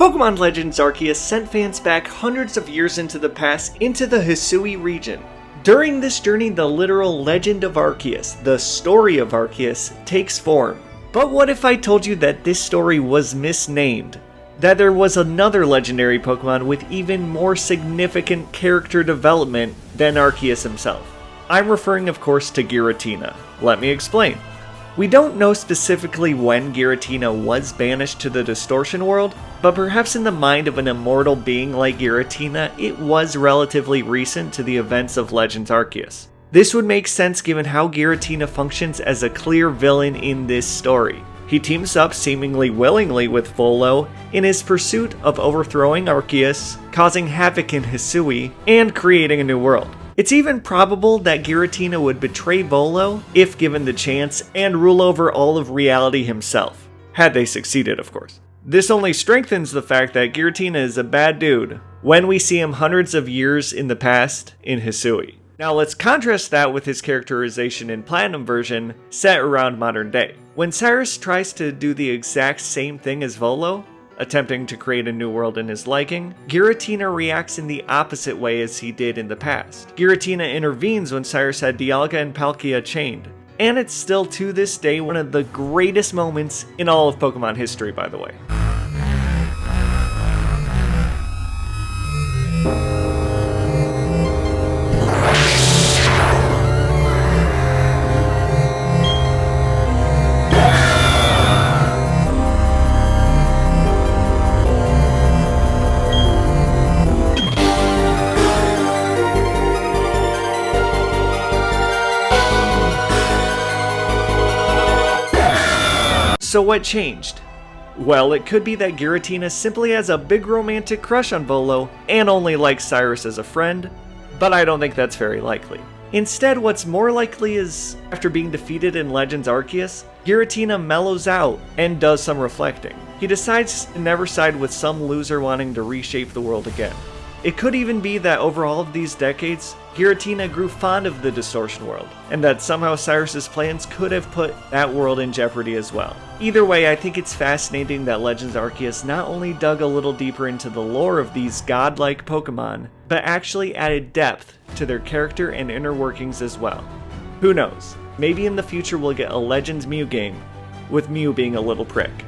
Pokemon Legends Arceus sent fans back hundreds of years into the past into the Hisui region. During this journey, the literal legend of Arceus, the story of Arceus, takes form. But what if I told you that this story was misnamed? That there was another legendary Pokemon with even more significant character development than Arceus himself? I'm referring of course to Giratina. Let me explain. We don't know specifically when Giratina was banished to the Distortion World, but perhaps in the mind of an immortal being like Giratina, it was relatively recent to the events of Legends Arceus. This would make sense given how Giratina functions as a clear villain in this story. He teams up seemingly willingly with Volo in his pursuit of overthrowing Arceus, causing havoc in Hisui, and creating a new world. It's even probable that Giratina would betray Volo if given the chance and rule over all of reality himself. Had they succeeded, of course. This only strengthens the fact that Giratina is a bad dude when we see him hundreds of years in the past in Hisui. Now let's contrast that with his characterization in Platinum version set around modern day. When Cyrus tries to do the exact same thing as Volo, attempting to create a new world in his liking, Giratina reacts in the opposite way as he did in the past. Giratina intervenes when Cyrus had Dialga and Palkia chained. And it's still to this day one of the greatest moments in all of Pokemon history, by the way. So what changed? Well, it could be that Giratina simply has a big romantic crush on Volo and only likes Cyrus as a friend, but I don't think that's very likely. Instead, what's more likely is, after being defeated in Legends Arceus, Giratina mellows out and does some reflecting. He decides to never side with some loser wanting to reshape the world again. It could even be that over all of these decades, Giratina grew fond of the Distortion World, and that somehow Cyrus's plans could have put that world in jeopardy as well. Either way, I think it's fascinating that Legends Arceus not only dug a little deeper into the lore of these godlike Pokemon, but actually added depth to their character and inner workings as well. Who knows, maybe in the future we'll get a Legends Mew game, with Mew being a little prick.